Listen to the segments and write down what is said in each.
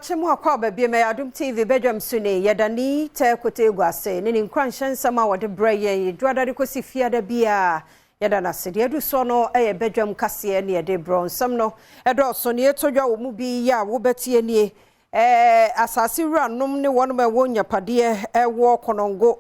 Chemu akwa baby me Adom TV Badwam sune yadani te kote guase ne nkranhye nsama wode breye dwada de kosi fiada bia yada na sede edu so no Badwam kase ne de bronsam no edo so ne etodwa wo mu bi ya wo betie nie asase wuranom ne wono ma wonya pade ewo konongo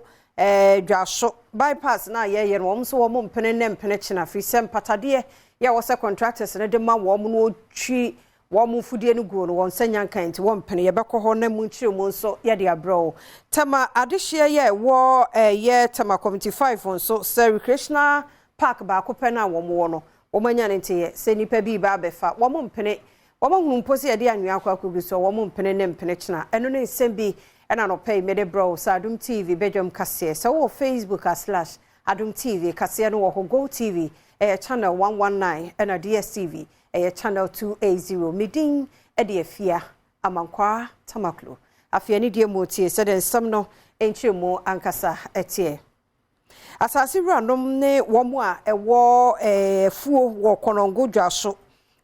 dwaso bypass na ye no so wo mpene ne mpene china fi sem patade ya wo se contractors ne de ma wo mu no twi Wamu fudie no go no won sanya kan ti won pene ye bekọ ho na mu nchire mu nso ye de abro tema adehye ye wo ye Tema Community-5 nso se recreational park ba ko pena wo mo no wo manya ne nte se nipa bi ba befa wo mo mpene wo mo hunu mposi ye de anwea akwa bi so wo mo mpene ne mpene china eno ne nsem bi ena no pay me de bro sa Adom TV Badwam kase se wo Facebook /Adom TV kase no wo Go TV channel 119 ena DSTV channel 280 midin ediafia amankwa tamaklo afia ni die motie se den sam no enchiremu ankasa etie asase wuranom ne womo a ewo fuo wo konongo dwaso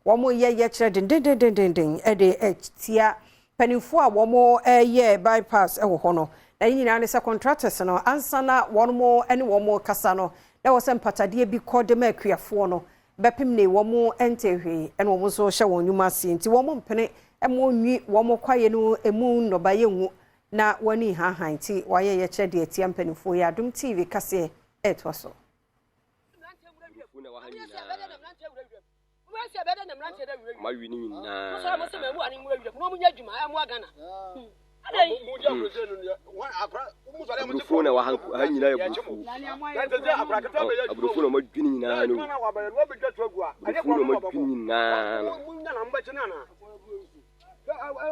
womo ye kire den ede etia panifo a womo ye bypass ewo hono na nyina ne se contractors no ansana womo ene womo kasa no na wo se mpatade bi kodem akuafo no bepim ne womo entehwe ene womo so hye won nyuma sie nti womo mpene emo nwi womo kwaye no emu nobaye hu na wani han ti waye ye kire de atia mpanifo ya Adom TV kase etwaso Abrufo na wa hanyina ya bufu abrufo na madwini na no abrufo na madwini na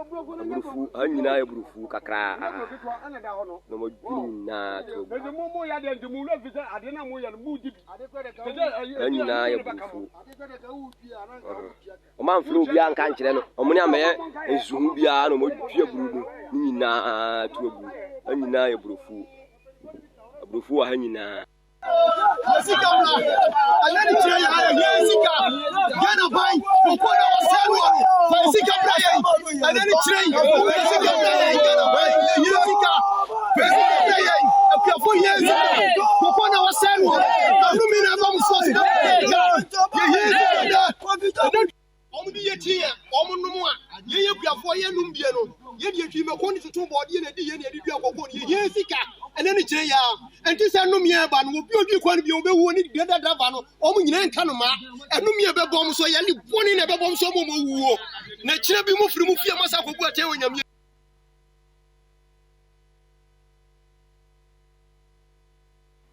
abrufo hanyina ya bufu kakra na madwini na to hanyina ya bufu o man flu bia nka nkire no o muni ameye ensuhu bia no madwia buru ni na to abu hanyina ya bufu abrufo wa hanyina Asika mna anani tire ya Asika yana bai ukoda waseru Asika braya anani tire Asika braya yana bai Asika Presby braya akafo Yesu ukoda waseru anumi na bamsosi ya Omubi yetie omunumu a ye kuafo ye numbie no ye die twi me ko ni tutu bode na di ye na di dua kokko ni ye sika ene ni kire ya enti se numie ba no obi odi kwa ni bi obewu ni de dada no omu nyina nka no ma enumie be bom so ye li boni na be bom so mo wuo na kire bi mu firi mu fie masa kogu ate wonyam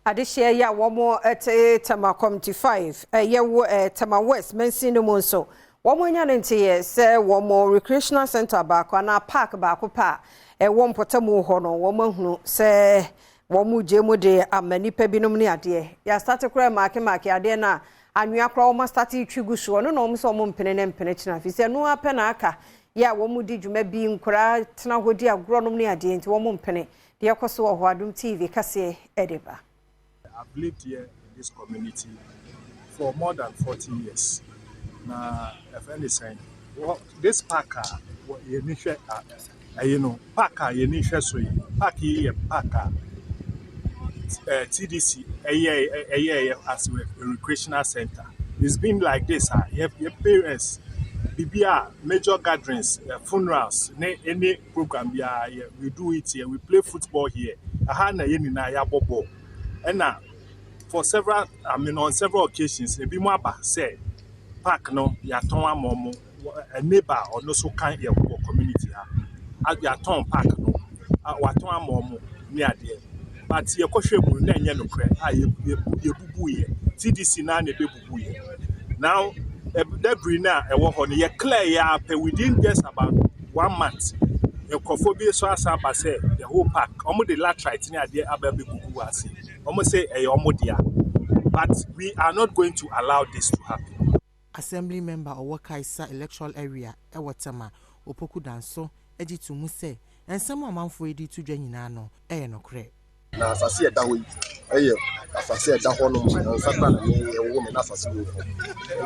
adehye ya womo Tema Community-5 ye wo Tema West mensi no mo nso womo nya ne ntie se womo recreational center ba kwa na park ba ko pa wo mpotamu ho no womo hunu se womo jemu de amanipa binom ne ade ya start kra make ade na anwea kra womo start twigu so no no so womo mpene ne mpene china fi se no apɛ na aka ya womo di dwuma bi nkra tena hodi agronom ne ade nti womo mpene de yakoso wo Adom TV kase edeba. I've lived here in this community for more than 40 years. Now, if anything, this park, you know, park, TDC, as a recreational center. It's been like this. You have your parents, BBR, major gatherings, funerals, any program, we do it here. We play football here. And now, for several, on several occasions, a Bimwaba said, Park no, Yaton Momo, a neighbor or no so kind of community. At Yaton Park no, Waton Momo, near there. But your question will then yellow crack, TDC Nane Bubuye. Now, every now, a walk on the clear, within just about 1 month. The cophobia so as I say, the whole park, almost the latrite near the Ababi Bubuasi. Almost say a omodia. But we are not going to allow this to happen. Assembly member or Kaisa electoral area, Ewatama, Opoku Danso, Ejitu Muse, and some amount for Edi to Janino, no cre. na asase da hoyi asase da ho no nsakra na me wo me na asase wo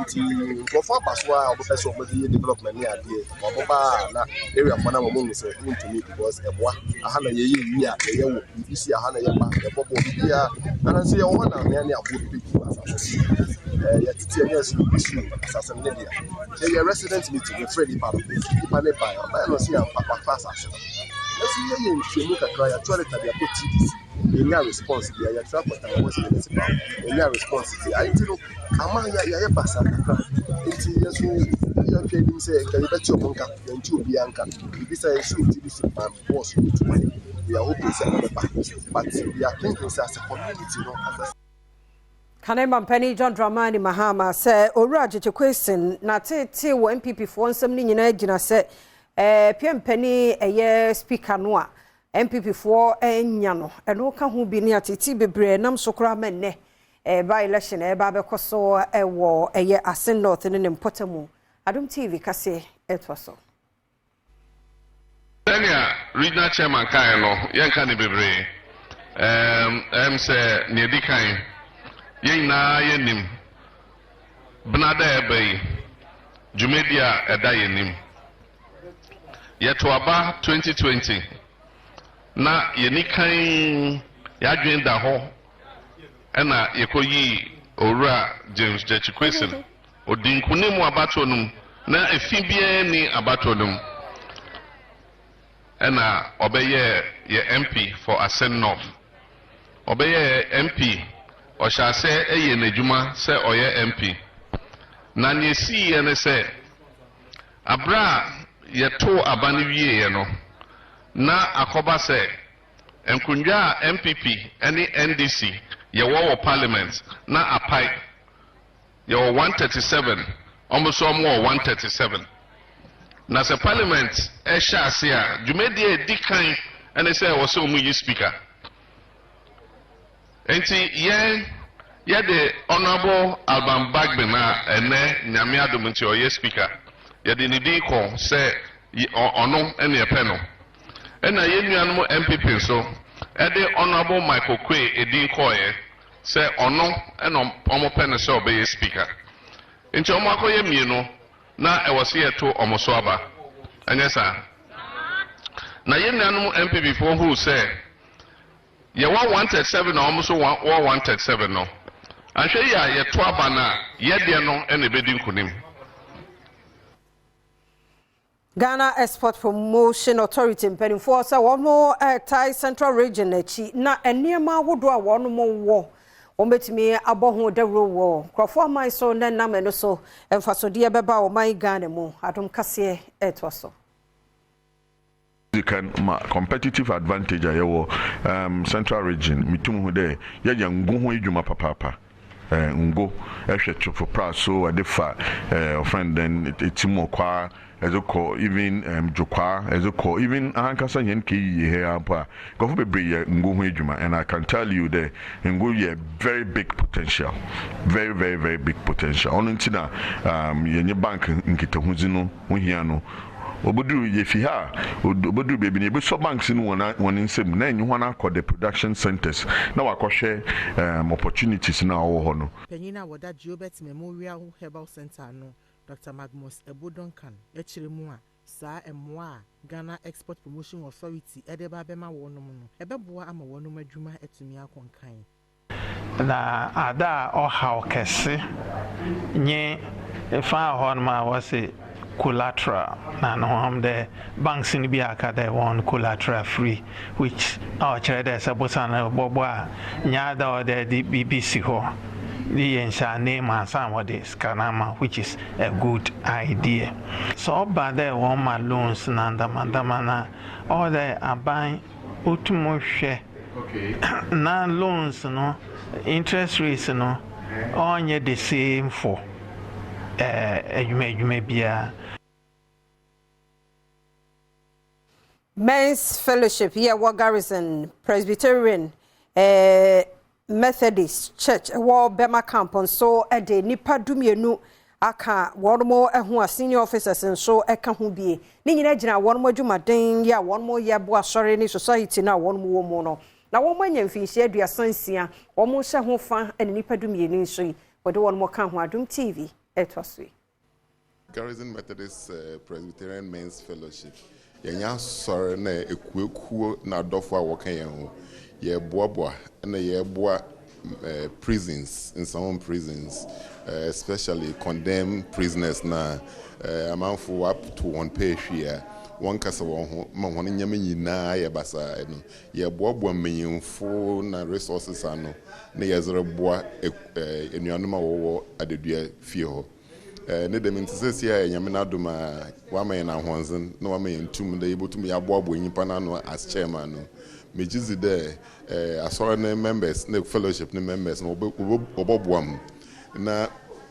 nti nkofo abaso a obepese obodi development ni ade oboba na area fana mo mu se ntumi because eboa aha na ye yi a ye wo isi aha na ye ba ebobo bia na se ye wo na me ne abo bi asase ya titi anya su asase ne dia ye resident meeting we Freddy Park ne ba no se ya papa asase let's see you kakra ya toilet abi ko TDC any response there ya transport and was municipal any response there I think ama ya basa kakra enti yeso ya kedim say ka yebeti omonka ya nti obi anka bisa yeso TDC ban boss to money we are hoping say but we are thinking say as a community no as Kanema Penny John Dramani Mahama say Owura question na tete wo MPP fo nsem ni nyina agina say PM Penny eye speaker no a MPP for enya no eno ka ho bi ne atiti bebre nam sokora menne by election ba be koso wo eye ASSIN North ne mpotamu Adom TV kase etwaso Senior regional chairman kan no yenka ne bebre say ne dikan yen na yenim bnada ebe jumedia eda yenim Yetwaba 2020 na yenikan yadwen da ho ena yekoyi Owura James Jechikwesen odinkunemu abatonum na efibie ni abatonum ena obeye ye MP for ASSIN North obeye MP oshase eye nejuma se oye MP na nyesi ye ne se abra yeto abani wiye no na akoba se enkunja MPP any NDC ye wo parliament na apai ye 137 almost more 137 na se parliament e sha ase a jumedi e dikan ene se wo se omu yi speaker enti ye the honorable Alban Bagbe na ene nyame adom nti o ye speaker ye de ni din ko se ono ene ye pe no ena ye nuanom MPP so e de honorable Michael Kwe edin ko ye se ono eno omo pe no se obey speaker nti omo akoye mienu na e wose ye to omo so aba anyesa na ye nuanom MPP for who say ye 137 na omo so 137 no ahwe ya ye to aba na ye de no ene bedin kunim Ghana Export Promotion Authority mpanimfo say one more Thai Central Region echi na eniema wodo a one more wo ombetimi aboho dawro wo krofo man so na nam no so emfasode beba o man Ghana mu adom kase etwaso you can competitive advantage ayewo Central Region mitum hu de ye ngu ho edwuma papa ngo ehwe chofo pra so adefa friend then etimo kwa ezoko even jokwa ezoko even ahankasa yen ke here ampa gofo bebre ngo ho edwuma and I can tell you that ngo ye very big potential very big potential on ntina yenye bank nkitahuzi no ho hia no obodu ye fi ha obodu bebi ne be so banks no won nsem na enyi ho na akọ production centers na wakohwe opportunities na wo ho no Penyina woda Gilbert Memorial Herbal Center no Dr. Magnus Ebodonkan echiremu a saa emwa Ghana Export Promotion Authority edeba bema wonum no ebeboa ama wonum adwuma etumi akonkan na ada oha okese nye efa honma wase collateral na no the banks in biaka they want collateral free which our chere say bosana bobo a nya da the BBC ho the ensha name and some of this kanama which is a good idea so by the one my loans na ndamana all the aban otumo hwe okay na loans no interest rates no onye the same for you bia Men's Fellowship here wa Garrison Presbyterian Methodist Church wa Bema Campon so de nipa dumienu aka wonmo ehu senior officers so eka ho bie ni nyina gina wonmo adwumaden ya wonmo ye bo asore ni society na wonmo wo mu no na wo manya mfinhye aduasansia wo mo hye ho fa ene nipa dumienu nso yi wode won mo ka ho Adom TV etwaso. Garrison Methodist Presbyterian Men's Fellowship. Yenya sorry na ekuekuo na dofo a wokan yen ho. Ye boaboa na ye boa prisons, in some prisons, especially condemned prisoners na amount for up to one pay here. One kasa won nyame nyina ye basa no ye boaboa menyimfo na resources ano na ye zere boa enuanoma wo adedua fie ho. Ne dem ntse ya nyame na doma wa man na honzen na wa man ntum da yebotum ya boaboa nyipa na no as chairman no mejizi de assorted members ne fellowship ne members no oboboam na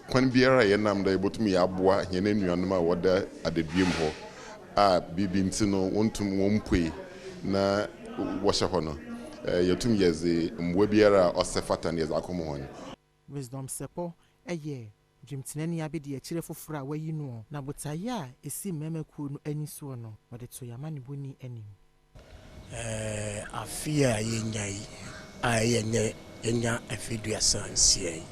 kwan biara ye nam da yebotum ya boa ye na nuanoma woda adeduem ho a bibi ntino wontum wompwe na washa ho no yetum yeze mwa biara osefata ne zakomo ho. Wisdom sepo eye Jimtinani abedi a chire fofora wayi no na botaya esi memekuo no aniso no wode to yamane boni anim. Afia yenyai yenya afiduasan sie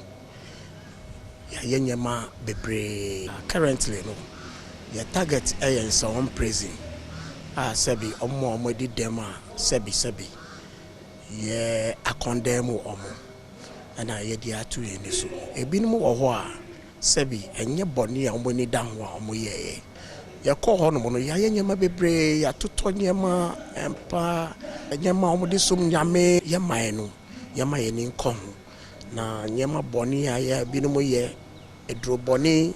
ya yenyama bebre currently no ya target ayen so on prison sebi omo di dem a sebi ye akondem omo ana ye di atu eni so ebinum wo ho a sebi enye boni a omo ni dan ho a omo ye ya ko ho no ya yenyama bebre ya toto nyema empa nyema omo di sum nyame ye man no ye ma ye ni nko na nyema boni a ya binum ye edro boni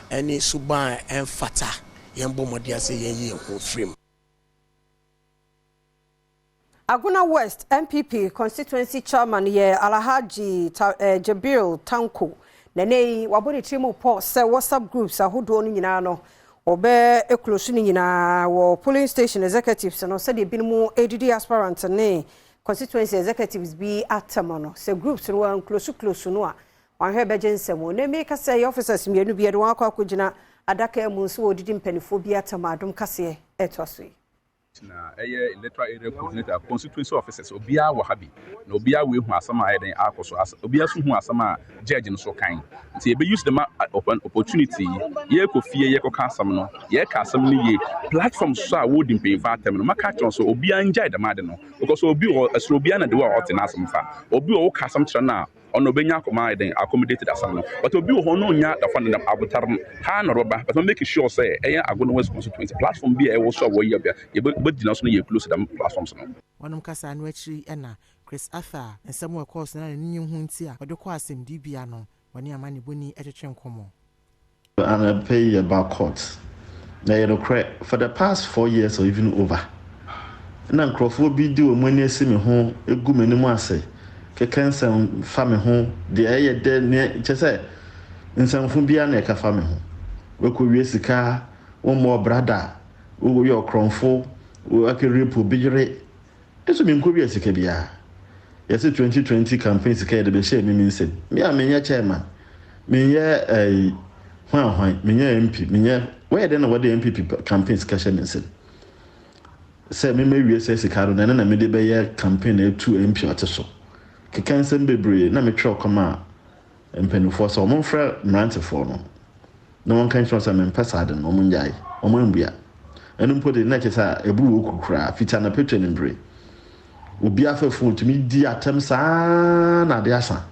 any suba and fata yembo modia se yenyi ho frame. Aguna West MPP constituency chairman ye Alhaji Jabril Tanko nene wabodi trimu po se WhatsApp groups ahodo no nyina no obe eklosu ni nyina wo polling station executives no se de binimu ADD aspirant ne constituency executives bi atamono se groups no wan close no a wanhwe bejensemo ne make say officers mienu bi de wan akogina adaka emu so odidi mpanifo bi atama Adom kase etwaso na electoral area coordinator constituency officers obia wa habi na obia we hu asama ayeden akoso obia so hu asama judge no so kan nti e be use them opportunity ye ko fie ye ko ka asam no ye ka asam ni ye platform so a wodi mpemfa atem no maka tron so obia njai da made no because obi o asro obia na de wa ote na asam fa obi o ka asam kira na ono benya akoma ayeden accommodated asam no but obi o ho no nya da fa na abotar ha no roba but make sure say Aguna West constituency platform bi e wo so wo ye but dina so no ye close them platforms no wonum kasa no akiri ena Chris Arthur ensemo e course na ni hu nti a wode ko asem dibia no woni amane boni etwetwe nkomo and I pay about court na you know for the past 4 years or even over na nkrofo bi di o mani esi me ho egu mani mu ase kekensan fa me ho de eye de ne chese nsanfu bia na e ka fa me ho we ko wie sika wo mo brada wo yo kronfo wo akeripo bigire eso me nko wie sika bia yes 2020 campaign sika de be share me nse me a menya chairman menya hwan menya MP menya where dey na what the MPP campaign sika share me nse say me wie sika ro na na me de be ye campaign e 2 MP oteso kekansen bebre na me twa koma empenufo so mo mfra mrantefo no no one can trust me pesa de no mo njai o mo mbia enu mpo de na kesa ebu okukura fita na petro ni bre obi afefo tumi di atem saa na de asa